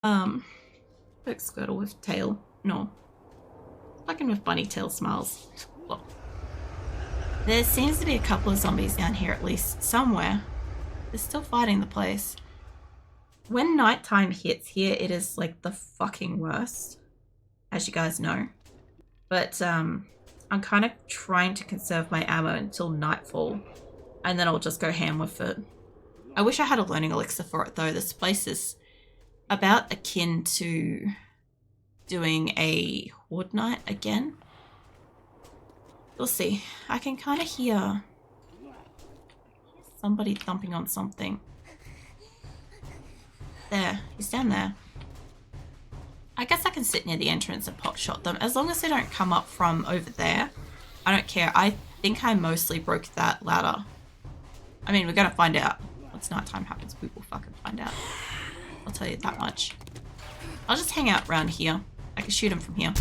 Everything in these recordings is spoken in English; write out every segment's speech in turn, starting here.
Poke Squirtle with tail. No. Fucking with bunny tail smiles. Well, there seems to be a couple of zombies down here at least. Somewhere. They're still fighting the place. When nighttime hits here, it is like the fucking worst. As you guys know. But, I'm kind of trying to conserve my ammo until nightfall. And then I'll just go ham with it. I wish I had a learning elixir for it though. This place is about akin to doing a horde night again. We'll see. I can kind of hear somebody thumping on something. There, he's down there. I guess I can sit near the entrance and pot shot them. As long as they don't come up from over there, I don't care. I think I mostly broke that ladder. I mean, we're gonna find out. Once nighttime happens, we will fucking find out. I'll tell you that much. I'll just hang out around here. I can shoot him from here.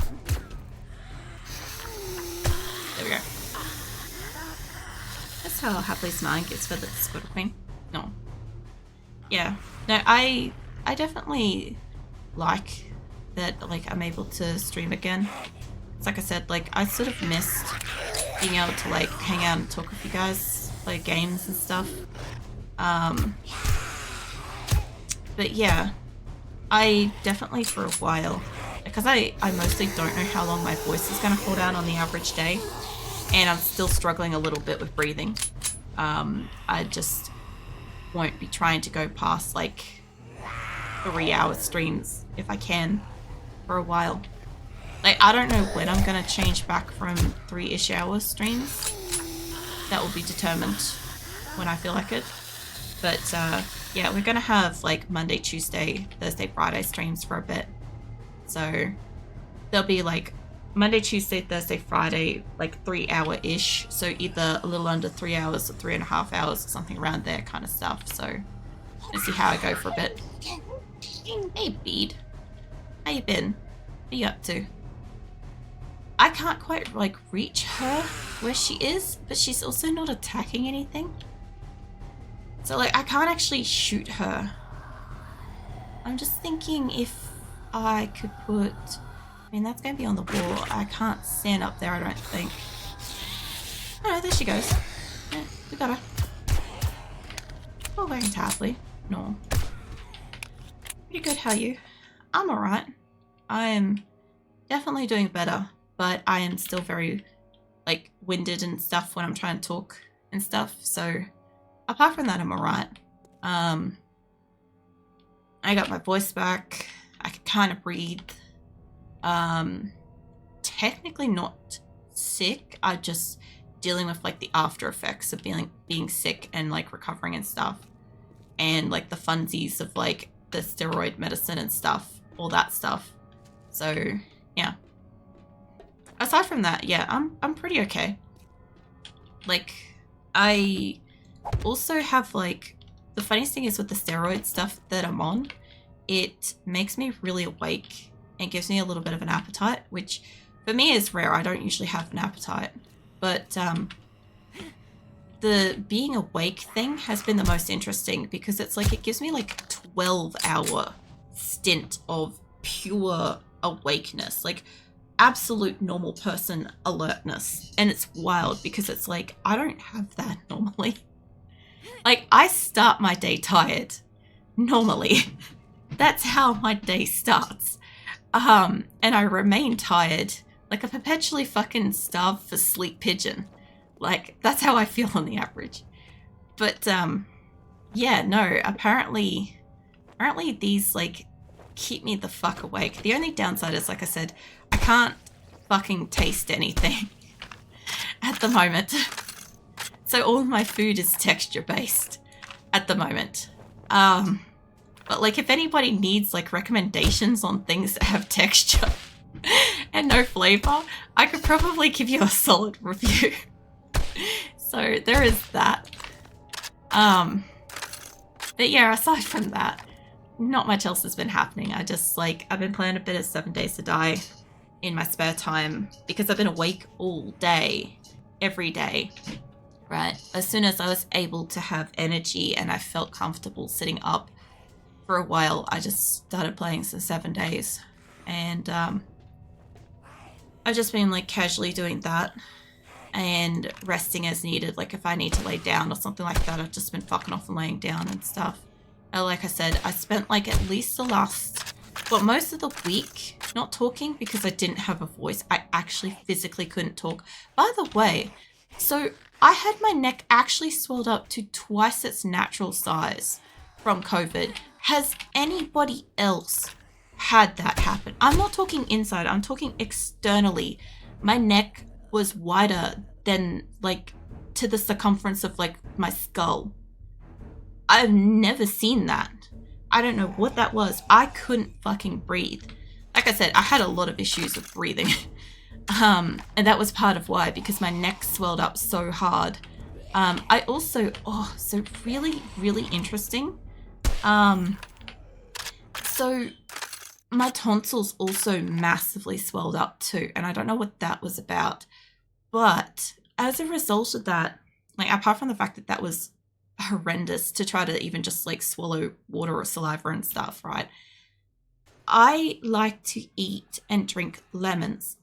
There we go. That's how happily smiling gets for the Squirtle Queen. No. Yeah. No, I definitely like that, like, I'm able to stream again. It's like I said, like, I sort of missed being able to, like, hang out and talk with you guys, play games and stuff. But yeah, I definitely for a while, because I mostly don't know how long my voice is going to hold out on the average day, and I'm still struggling a little bit with breathing. I just won't be trying to go past, like, 3-hour streams if I can for a while. Like, I don't know when I'm gonna change back from 3-ish hour streams. That will be determined when I feel like it. But yeah, we're gonna have like Monday, Tuesday, Thursday, Friday streams for a bit. So there'll be like Monday, Tuesday, Thursday, Friday, like 3-hour-ish. So either a little under 3 hours or 3.5 hours or something around there kind of stuff. So let's see how I go for a bit. Hey, Bede. How you been? What are you up to? I can't quite, like, reach her where she is, but she's also not attacking anything. So, like, I can't actually shoot her. I'm just thinking if I could put... I mean, that's going to be on the wall. I can't stand up there, I don't think. Oh, no, there she goes. Yeah, we got her. Oh, very happily. No. Pretty good, how are you? I'm alright. I am definitely doing better, but I am still very, like, winded and stuff when I'm trying to talk and stuff, so apart from that, I'm alright. I got my voice back. I can kind of breathe. Technically not sick. I'm just dealing with, like, the after effects of being sick and, like, recovering and stuff. And, like, the funsies of, like, the steroid medicine and stuff. All that stuff. So, yeah. Aside from that, yeah, I'm pretty okay. Like, I also have, like, the funniest thing is with the steroid stuff that I'm on, it makes me really awake and gives me a little bit of an appetite, which for me is rare. I don't usually have an appetite. But the being awake thing has been the most interesting because it's like it gives me like a 12-hour stint of pure awakeness, like absolute normal person alertness. And it's wild because it's like I don't have that normally. Like, I start my day tired normally. That's how my day starts. And I remain tired like a perpetually fucking starved for sleep pigeon. Like, that's how I feel on the average. But yeah, no, apparently these, like, keep me the fuck awake. The only downside is, like I said, I can't fucking taste anything at the moment. So all my food is texture based at the moment. But, like, if anybody needs, like, recommendations on things that have texture and no flavor, I could probably give you a solid review. So there is that. But yeah, aside from that, not much else has been happening. I've been playing a bit of 7 Days to Die in my spare time because I've been awake all day, every day, right? As soon as I was able to have energy and I felt comfortable sitting up for a while, I just started playing for 7 days. And I've just been like casually doing that and resting as needed. Like if I need to lay down or something like that, I've just been fucking off and laying down and stuff. And like I said, I spent like at least most of the week not talking because I didn't have a voice. I actually physically couldn't talk. By the way, so I had my neck actually swelled up to twice its natural size from COVID. Has anybody else had that happen? I'm not talking inside, I'm talking externally. My neck was wider than like to the circumference of like my skull. I've never seen that. I don't know what that was. I couldn't fucking breathe. Like I said, I had a lot of issues with breathing. And that was part of why, because my neck swelled up so hard. I also, so really, really interesting. So my tonsils also massively swelled up too, and I don't know what that was about. But as a result of that, like apart from the fact that that was horrendous to try to even just like swallow water or saliva and stuff, right? I like to eat and drink lemons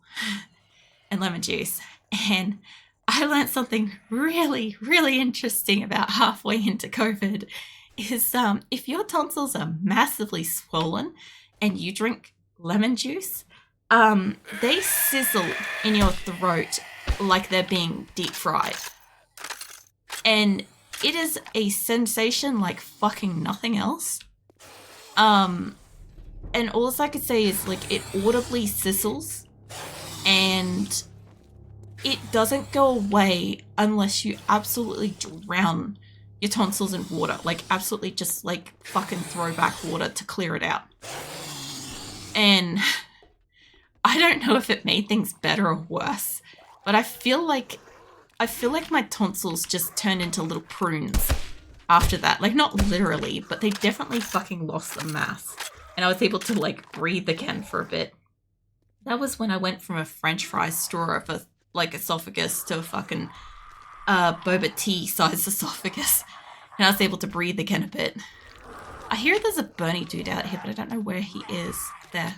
and lemon juice. And I learned something really, really interesting about halfway into COVID is if your tonsils are massively swollen and you drink lemon juice, they sizzle in your throat like they're being deep fried. And it is a sensation like fucking nothing else. And all I could say is like it audibly sizzles and it doesn't go away unless you absolutely drown your tonsils in water. Like absolutely just like fucking throw back water to clear it out. And I don't know if it made things better or worse, but I feel like my tonsils just turned into little prunes after that. Like not literally, but they definitely fucking lost the mass. And I was able to like breathe again for a bit. That was when I went from a French fry straw of a like esophagus to a fucking boba tea size esophagus. And I was able to breathe again a bit. I hear there's a Bernie dude out here, but I don't know where he is. There.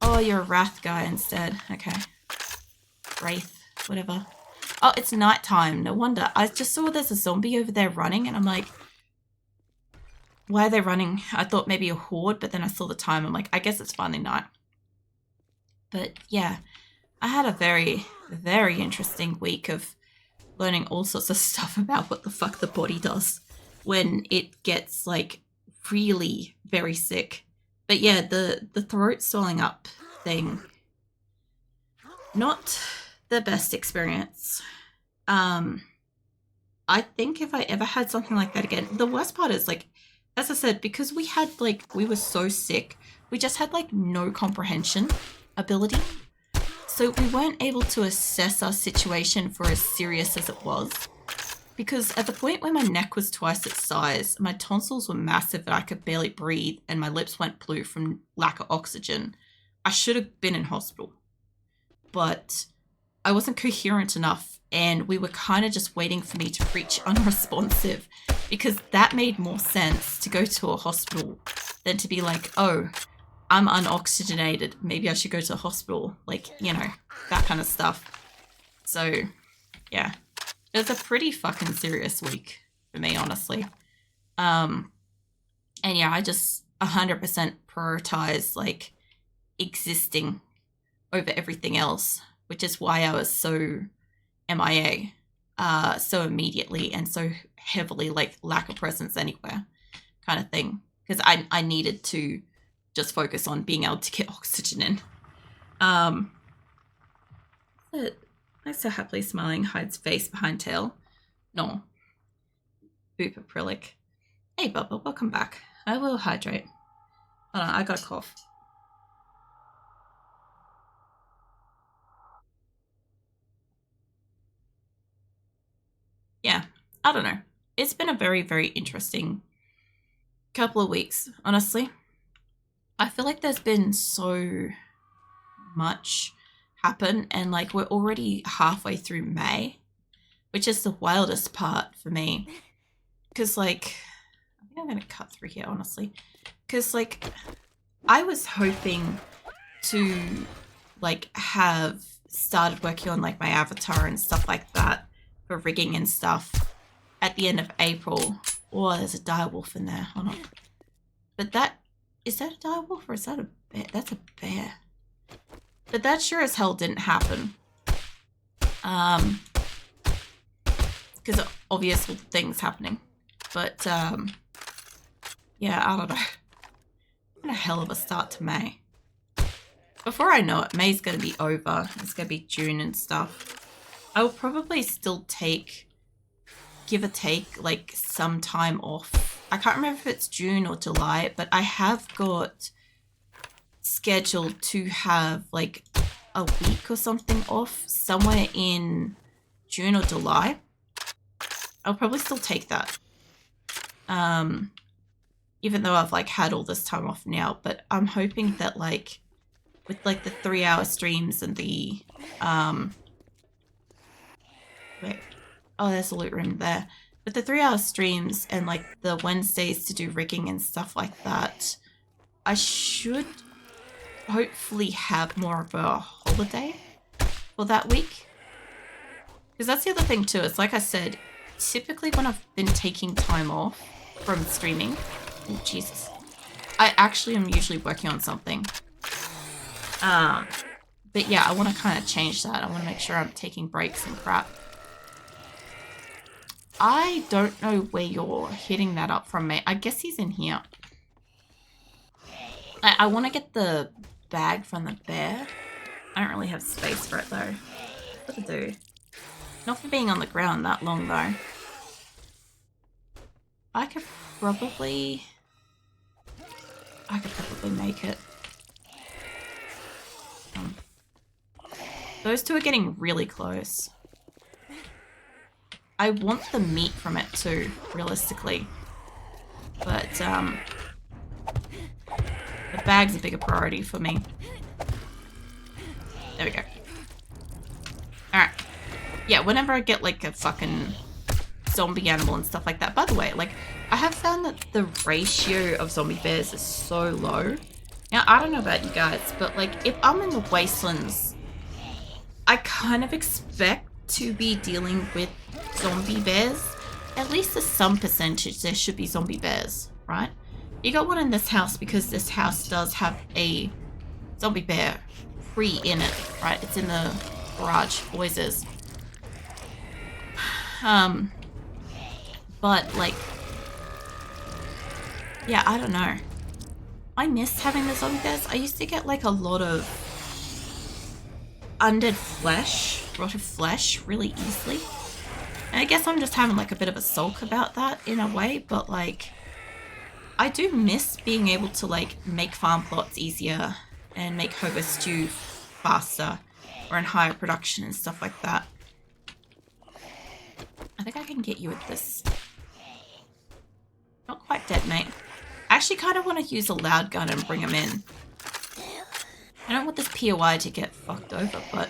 Oh, you're a Wrath guy instead. Okay. Wraith. Whatever. Oh, it's nighttime. No wonder. I just saw there's a zombie over there running, and I'm like, why are they running? I thought maybe a horde, but then I saw the time. I'm like, I guess it's finally night. But yeah, I had a very, very interesting week of learning all sorts of stuff about what the fuck the body does when it gets like really very sick. But yeah, the throat swelling up thing, not the best experience. I think if I ever had something like that again, the worst part is like, as I said, because we were so sick, we just had like no comprehension ability. So we weren't able to assess our situation for as serious as it was. Because at the point where my neck was twice its size, my tonsils were massive and I could barely breathe and my lips went blue from lack of oxygen. I should have been in hospital. But I wasn't coherent enough and we were kind of just waiting for me to reach unresponsive because that made more sense to go to a hospital than to be like, oh, I'm unoxygenated. Maybe I should go to the hospital. Like, you know, that kind of stuff. So, yeah. It was a pretty fucking serious week for me, honestly. And yeah, I just 100% prioritize, like, existing over everything else, which is why I was so MIA, so immediately and so heavily, like, lack of presence anywhere kind of thing. Because I needed to just focus on being able to get oxygen in. But nice to happily smiling hides face behind tail. No. Boop acrylic. Hey Bubba, welcome back. I will hydrate. Hold on, I got a cough. Yeah, I don't know. It's been a very, very interesting couple of weeks, honestly. I feel like there's been so much happen and like we're already halfway through May, which is the wildest part for me. Because like, I think I'm gonna cut through here, honestly. Because, like, I was hoping to, like, have started working on, like, my avatar and stuff like that for rigging and stuff at the end of April. Oh, there's a direwolf in there. Hold on. But that... Is that a direwolf or is that a bear? That's a bear. But that sure as hell didn't happen. Because of obvious things happening. But, yeah, I don't know. What a hell of a start to May. Before I know it, May's going to be over. It's going to be June and stuff. I will probably still take, give or take, like, some time off. I can't remember if it's June or July, but I have got scheduled to have, like, a week or something off somewhere in June or July. I'll probably still take that. Even though I've, like, had all this time off now, but I'm hoping that, like, with, like, the 3-hour streams and the, wait, oh, there's a loot room there. With the 3-hour streams and, like, the Wednesdays to do rigging and stuff like that, I should hopefully have more of a holiday for that week. Because that's the other thing, too. It's like I said, typically when I've been taking time off from streaming, oh, Jesus, I actually am usually working on something. But yeah, I want to kind of change that. I want to make sure I'm taking breaks and crap. I don't know where you're hitting that up from, mate. I guess he's in here. I want to get the bag from the bear. I don't really have space for it, though. What to do? Not for being on the ground that long, though. I could probably make it. Those two are getting really close. I want the meat from it too, realistically. But, the bag's a bigger priority for me. There we go. Alright. Yeah, whenever I get, like, a fucking zombie animal and stuff like that. By the way, like, I have found that the ratio of zombie bears is so low. Now, I don't know about you guys, but, like, if I'm in the wastelands, I kind of expect to be dealing with zombie bears. At least to some percentage there should be zombie bears, right? You got one in this house because this house does have a zombie bear free in it, right? It's in the garage, always is. But, like, yeah, I don't know. I miss having the zombie bears. I used to get, like, a lot of undead flesh, rotted flesh, really easily. And I guess I'm just having, like, a bit of a sulk about that in a way, but, like, I do miss being able to, like, make farm plots easier and make hobo stew faster or in higher production and stuff like that. I think I can get you with this. Not quite dead, mate. I actually kind of want to use a loud gun and bring him in. I don't want this POI to get fucked over, but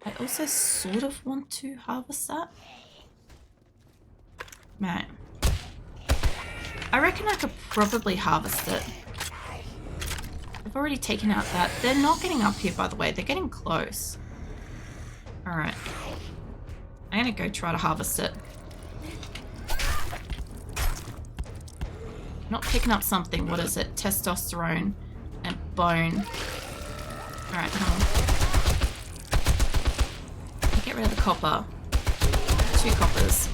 I also sort of want to harvest that. Man. I reckon I could probably harvest it. I've already taken out that. They're not getting up here, by the way. They're getting close. Alright. I'm gonna go try to harvest it. Not picking up something. What is it? Testosterone and bone. Alright, hold on. Get rid of the copper. 2 coppers.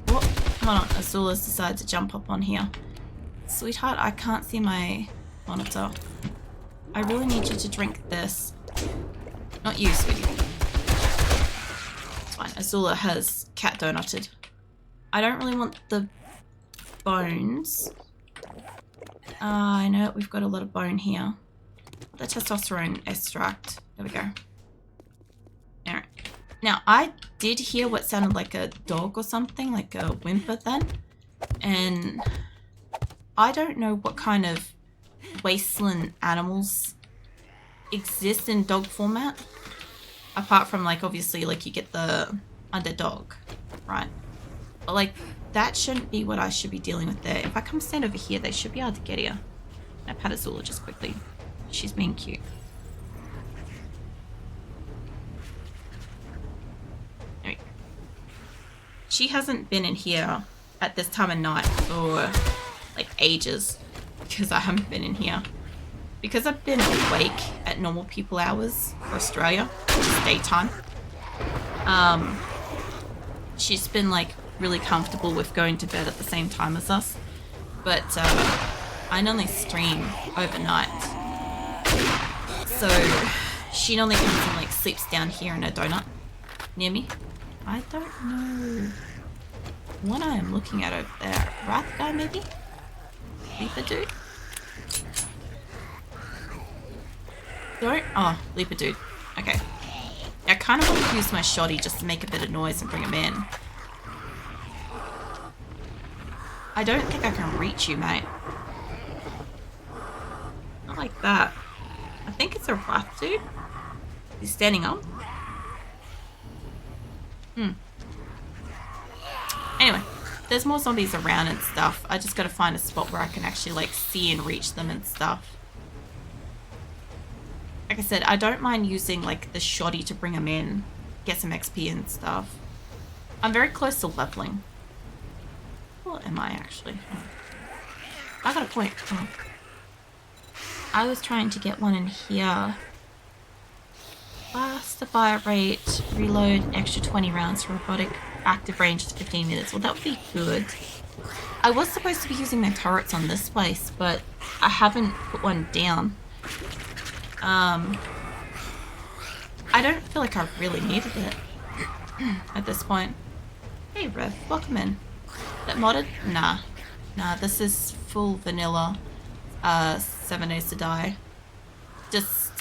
What? Hold on. Azula's decided to jump up on here. Sweetheart, I can't see my monitor. I really need you to drink this. Not you, sweetie. It's fine. Azula has cat donutted. I don't really want the bones. I know we've got a lot of bone here. The testosterone extract. There we go. Alright. Now, I did hear what sounded like a dog or something, like a whimper then. And I don't know what kind of wasteland animals exist in dog format. Apart from, like, obviously, like, you get the undead dog, right? But, like, that shouldn't be what I should be dealing with there. If I come stand over here, they should be able to get here. I pat Azula just quickly. She's being cute. Anyway. She hasn't been in here at this time of night for like ages because I haven't been in here. Because I've been awake at normal people hours for Australia, which is daytime. She's been like really comfortable with going to bed at the same time as us, but I normally stream overnight, so she normally comes and like sleeps down here in a donut near me. I don't know what I am looking at over there. Wrath guy maybe? Leaper dude? Don't? Oh, Leaper dude. Okay. I kind of want to use my shoddy just to make a bit of noise and bring him in. I don't think I can reach you, mate. Not like that. I think it's a Wrath dude. He's standing up. Anyway, there's more zombies around and stuff. I just gotta find a spot where I can actually like see and reach them and stuff. Like I said, I don't mind using like the shoddy to bring them in, get some XP and stuff. I'm very close to leveling. What am I actually? Oh. I got a point. Oh. I was trying to get one in here. Faster fire rate, reload, extra 20 rounds for robotic, active range is 15 minutes. Well, that would be good. I was supposed to be using my turrets on this place, but I haven't put one down. I don't feel like I really needed it at this point. Hey Rev, welcome in. That modded? Nah. Nah, this is full vanilla. 7 Days to Die. Just,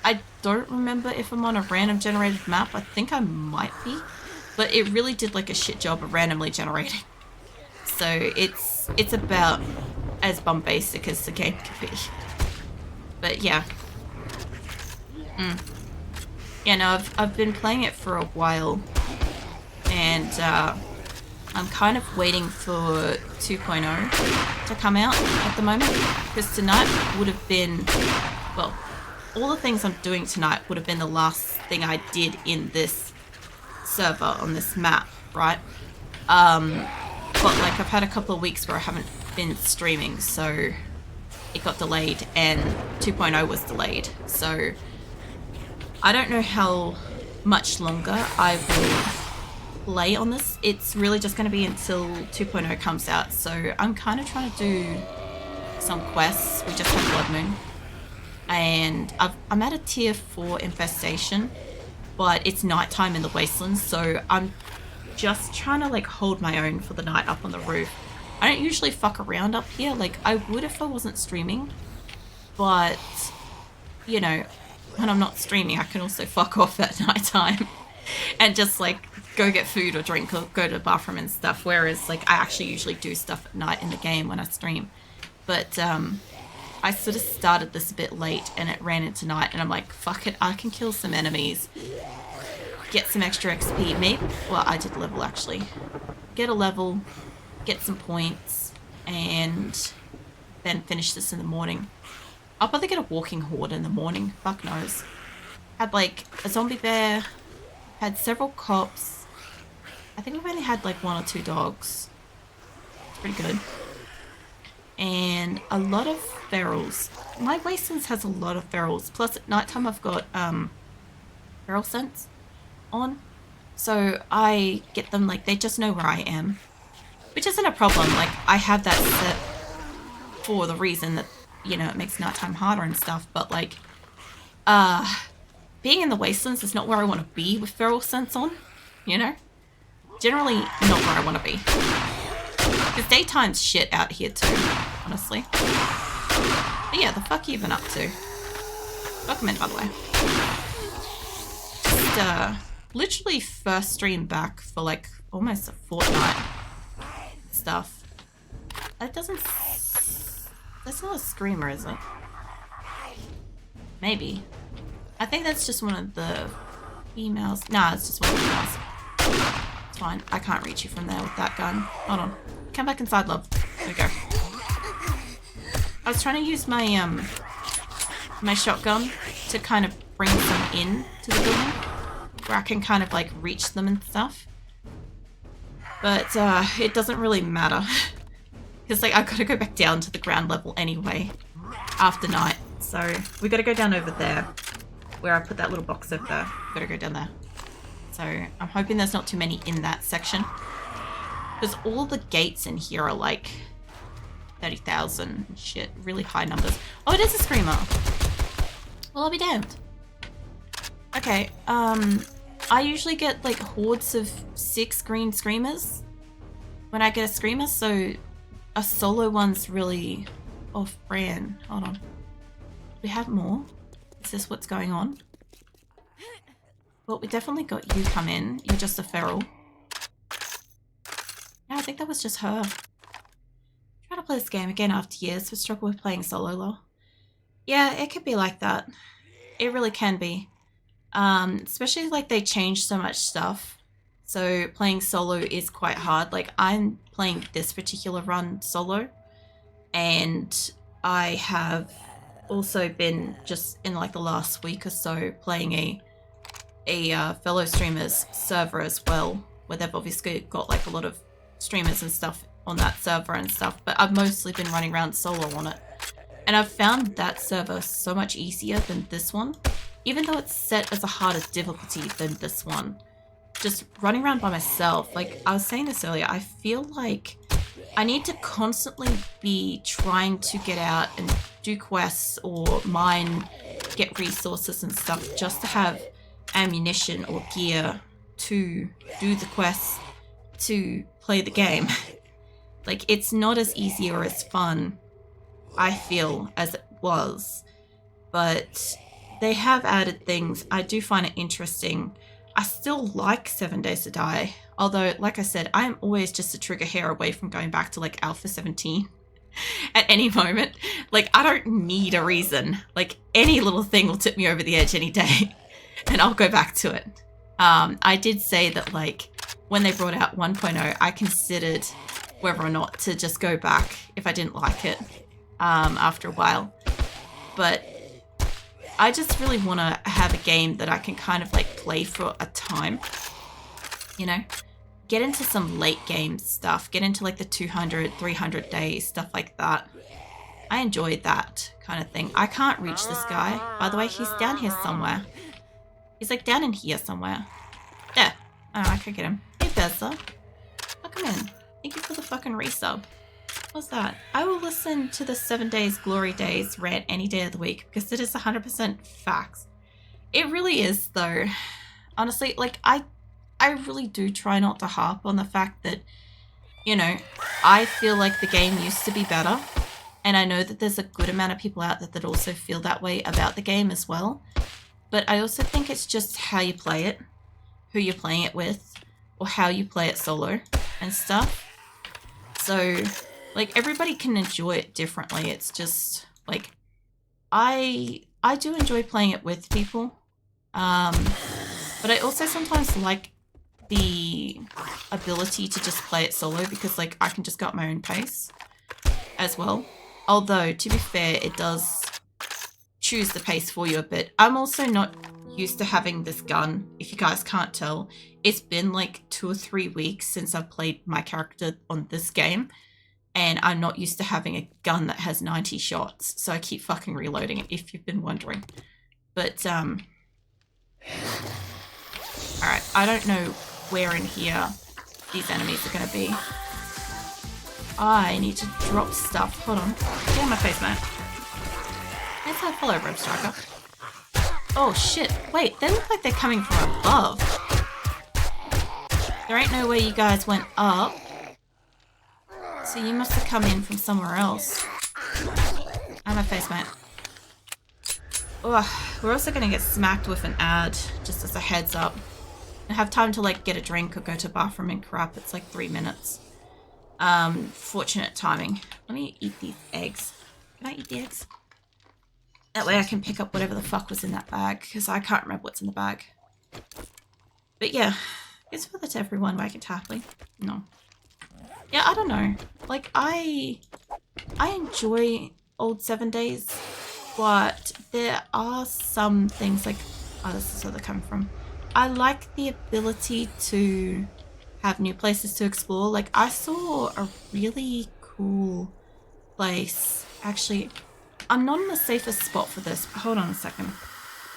I don't remember if I'm on a random generated map. I think I might be. But it really did like a shit job of randomly generating. So it's about as bombastic as the game can be. But yeah. Yeah, no, I've been playing it for a while. And I'm kind of waiting for 2.0 to come out at the moment, because tonight would have been, well, all the things I'm doing tonight would have been the last thing I did in this server on this map, right? But like I've had a couple of weeks where I haven't been streaming, so it got delayed and 2.0 was delayed. So I don't know how much longer I will play on this. It's really just going to be until 2.0 comes out. So I'm kind of trying to do some quests. We just had Blood Moon. And I'm at a Tier 4 Infestation, but it's nighttime in the Wastelands. So I'm just trying to like hold my own for the night up on the roof. I don't usually fuck around up here. Like I would if I wasn't streaming. But, you know, when I'm not streaming, I can also fuck off at nighttime and just like go get food or drink or go to the bathroom and stuff. Whereas like I actually usually do stuff at night in the game when I stream. But I sort of started this a bit late and it ran into night and I'm like, fuck it, I can kill some enemies, get some extra XP. Maybe, well, I did level actually. Get a level, get some points, and then finish this in the morning. I'll probably get a walking horde in the morning. Fuck knows. Had like a zombie bear, had several cops. I think we've only had like 1 or 2 dogs. It's pretty good. And a lot of ferals. My Wastelands has a lot of ferals. Plus at nighttime I've got feral scents on. So I get them like they just know where I am. Which isn't a problem. Like I have that set for the reason that, you know, it makes nighttime harder and stuff, but like being in the Wastelands is not where I want to be with feral scents on, you know? Generally not where I want to be. Because daytime's shit out here too, honestly. But yeah, the fuck you been up to? Welcome in, by the way. Just literally first stream back for like almost a fortnight stuff. That doesn't... That's not a screamer, is it? Maybe. I think that's just one of the females. Nah, it's just one of the females. It's fine. I can't reach you from there with that gun. Hold on. Come back inside, love. There we go. I was trying to use my my shotgun to kind of bring them in to the building, where I can kind of like reach them and stuff. But it doesn't really matter. Because like I've got to go back down to the ground level anyway after night. So we got to go down over there where I put that little box over there. Got to go down there. So I'm hoping there's not too many in that section. Because all the gates in here are like 30,000 shit. Really high numbers. Oh, it is a screamer. Well, I'll be damned. Okay, I usually get like hordes of 6 green screamers when I get a screamer, so a solo one's really off-brand. Hold on. We have more? Is this what's going on? Well, we definitely got you come in. You're just a feral. Yeah, I think that was just her. Trying to play this game again after years, but struggle with playing solo lol. Yeah, it could be like that. It really can be. Especially like they change so much stuff. So playing solo is quite hard. Like I'm playing this particular run solo, and I have also been just in like the last week or so playing a fellow streamers server as well, where they've obviously got like a lot of streamers and stuff on that server and stuff, but I've mostly been running around solo on it. And I've found that server so much easier than this one, even though it's set as a harder difficulty than this one. Just running around by myself, like I was saying this earlier, I feel like I need to constantly be trying to get out and do quests or mine, get resources and stuff just to have ammunition or gear to do the quests, to play the game. Like it's not as easy or as fun, I feel, as it was, but they have added things. I do find it interesting. I still like 7 Days to Die, although, like I said, I am always just a trigger hair away from going back to like Alpha 17 at any moment. Like, I don't need a reason. Like, any little thing will tip me over the edge any day, and I'll go back to it. I did say that, like, when they brought out 1.0, I considered whether or not to just go back if I didn't like it after a while. But I just really want to have a game that I can kind of like play for a time, you know, get into some late game stuff, get into like the 200, 300 days, stuff like that. I enjoyed that kind of thing. I can't reach this guy. By the way, he's down here somewhere. He's like down in here somewhere. There. Oh, I could get him. Hey, Bessa. Welcome in. Thank you for the fucking resub. What's that? I will listen to the 7 Days Glory Days rant any day of the week because it is 100% facts. It really is, though. Honestly, like, I really do try not to harp on the fact that, you know, I feel like the game used to be better. And I know that there's a good amount of people out there that also feel that way about the game as well. But I also think it's just how you play it, who you're playing it with, or how you play it solo and stuff. So, like, everybody can enjoy it differently. It's just, like, I do enjoy playing it with people. But I also sometimes like the ability to just play it solo because, like, I can just go at my own pace as well. Although, to be fair, it does choose the pace for you a bit. I'm also not used to having this gun, if you guys can't tell. It's been like 2 or 3 weeks since I've played my character on this game, and I'm not used to having a gun that has 90 shots, so I keep fucking reloading it, if you've been wondering. But, alright, I don't know where in here these enemies are gonna be. I need to drop stuff. Hold on. Get on my face, man. Let's have follow, Rob Striker. Oh shit, wait, they look like they're coming from above. There ain't no way you guys went up. So you must have come in from somewhere else. I'm a face, mate. Oh, we're also gonna get smacked with an ad, just as a heads up. And have time to like get a drink or go to the bathroom and crap. It's like 3 minutes. Fortunate timing. Let me eat these eggs. Can I eat the eggs? That way I can pick up whatever the fuck was in that bag, because I can't remember what's in the bag. But yeah, It's for that everyone like it happily. No. Yeah, I don't know. Like I enjoy old 7 days, but there are some things like, oh, this is where they're coming from. I like the ability to have new places to explore. Like I saw a really cool place. Actually, I'm not in the safest spot for this. Hold on a second.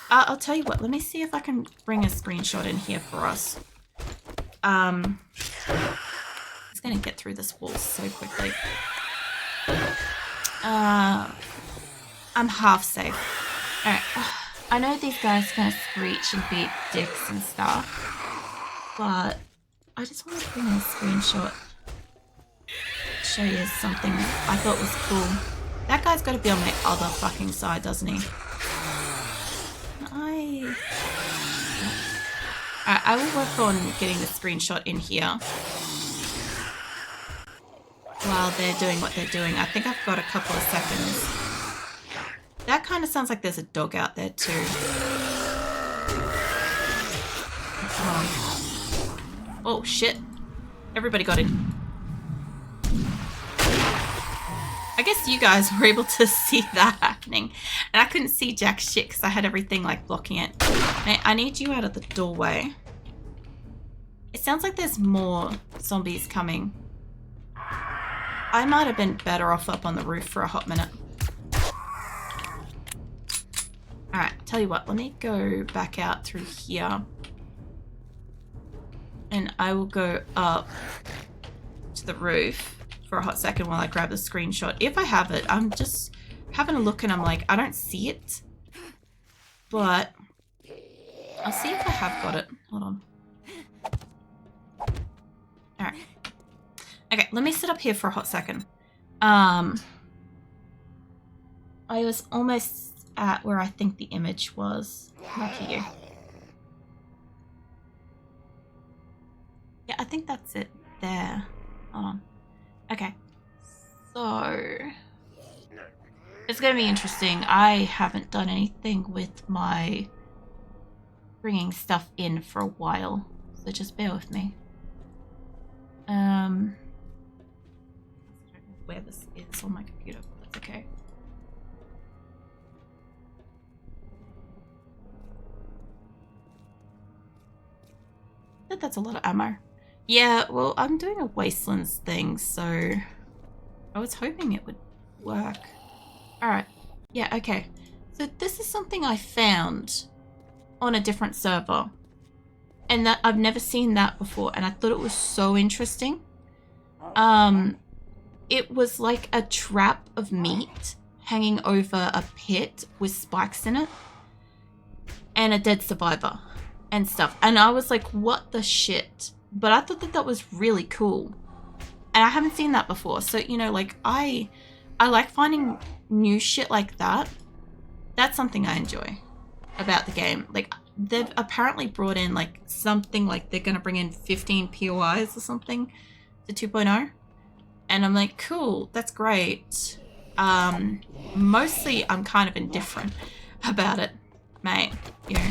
I'll tell you what. Let me see if I can bring a screenshot in here for us. It's gonna get through this wall so quickly. I'm half safe. Alright. I know these guys kind of screech and beat dicks and stuff, but I just want to bring in a screenshot. Show you something I thought was cool. That guy's got to be on my other fucking side, doesn't he? Alright, I will work on getting the screenshot in here while they're doing what they're doing. I think I've got a couple of seconds. That kind of sounds like there's a dog out there too. Oh shit. Everybody got in. I guess you guys were able to see that happening. And I couldn't see jack shit because I had everything like blocking it. Mate, I need you out of the doorway. It sounds like there's more zombies coming. I might have been better off up on the roof for a hot minute. Alright, tell you what, let me go back out through here. And I will go up to the roof for a hot second while I grab the screenshot. If I have it, I'm just having a look and I'm like, I don't see it. But I'll see if I have got it. Hold on. Alright. Okay, let me sit up here for a hot second. I was almost at where I think the image was. Lucky you. Yeah, I think that's it there. Hold on. Okay. So it's going to be interesting. I haven't done anything with my bringing stuff in for a while. So just bear with me. I don't know where this is on my computer, but that's okay. I think that's a lot of ammo. Yeah, well, I'm doing a Wastelands thing, so I was hoping it would work. Alright. Yeah, okay. So this is something I found on a different server. And that I've never seen that before, and I thought it was so interesting. It was like a trap of meat hanging over a pit with spikes in it. And a dead survivor and stuff. And I was like, what the shit? But I thought that that was really cool. And I haven't seen that before. So, you know, like I like finding new shit like that. That's something I enjoy about the game. Like they've apparently brought in like something like they're going to bring in 15 POIs or something to 2.0. And I'm like, cool, that's great. Mostly I'm kind of indifferent about it, mate, you know.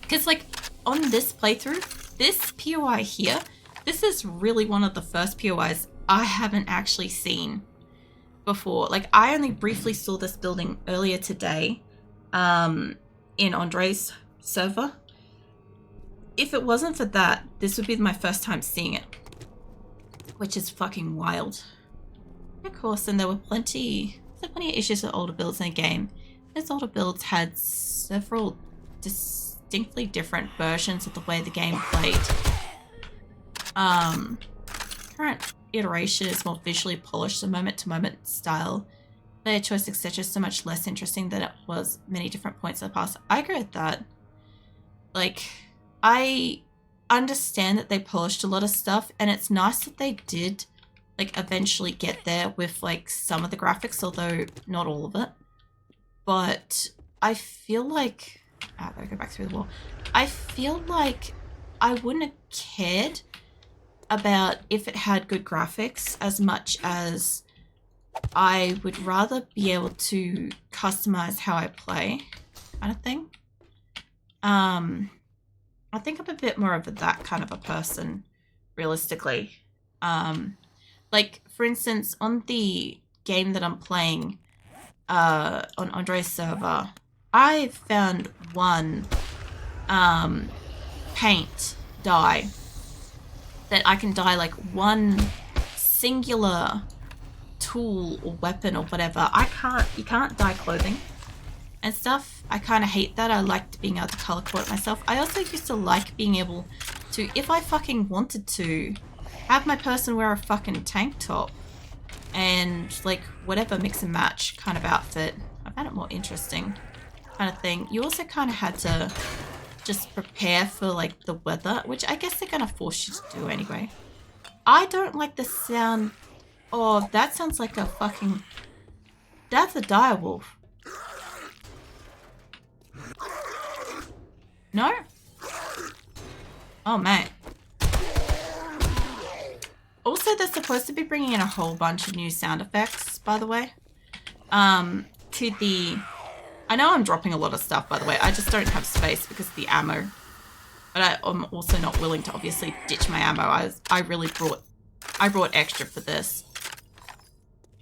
Because like on this playthrough, this POI here, this is really one of the first POIs I haven't actually seen before. Like I only briefly saw this building earlier today in Andre's server. If it wasn't for that, this would be my first time seeing it, which is fucking wild. Of course, and there were plenty of issues with older builds in the game. Those older builds had several distinctly different versions of the way the game played. Current iteration is more visually polished, the moment-to-moment style, player choice, etc. so much less interesting than it was many different points in the past. I agree with that. Like, I understand that they polished a lot of stuff, and it's nice that they did like eventually get there with like some of the graphics, although not all of it. But I feel like I gotta go back through the wall. I feel like I wouldn't have cared about if it had good graphics as much as I would rather be able to customize how I play, kind of thing. I think I'm a bit more of that kind of a person, realistically. Like, for instance, on the game that I'm playing on Andre's server, I found one paint dye that I can dye like one singular tool or weapon or whatever. You can't dye clothing and stuff. I kind of hate that. I liked being able to color coat myself. I also used to like being able to, if I fucking wanted to, have my person wear a fucking tank top and like whatever mix and match kind of outfit. I found it more interesting kind of thing. You also kind of had to just prepare for like the weather, which I guess they're gonna force you to do anyway. I don't like the sound. Oh, that sounds like a fucking... That's a direwolf. No? Oh, man. Also, they're supposed to be bringing in a whole bunch of new sound effects, by the way. To the... I know I'm dropping a lot of stuff, by the way. I just don't have space because of the ammo. But I'm also not willing to obviously ditch my ammo. I brought extra for this.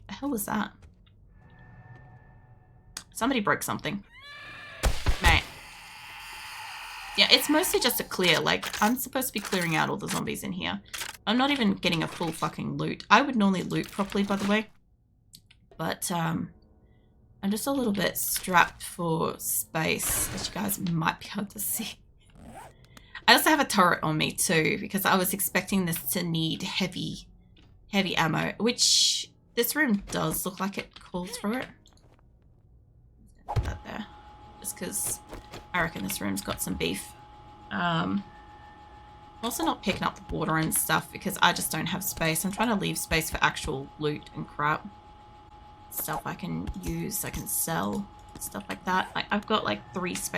The hell was that? Somebody broke something. Mate. Yeah, it's mostly just a clear. Like, I'm supposed to be clearing out all the zombies in here. I'm not even getting a full fucking loot. I would normally loot properly, by the way. But, I'm just a little bit strapped for space, as you guys might be able to see. I also have a turret on me, too, because I was expecting this to need heavy ammo, which this room does look like it calls for it. Put that there. Just because I reckon this room's got some beef. I'm also not picking up the water and stuff because I just don't have space. I'm trying to leave space for actual loot and crap. Stuff I can use, I can sell, stuff like that. I've got like 3 spaces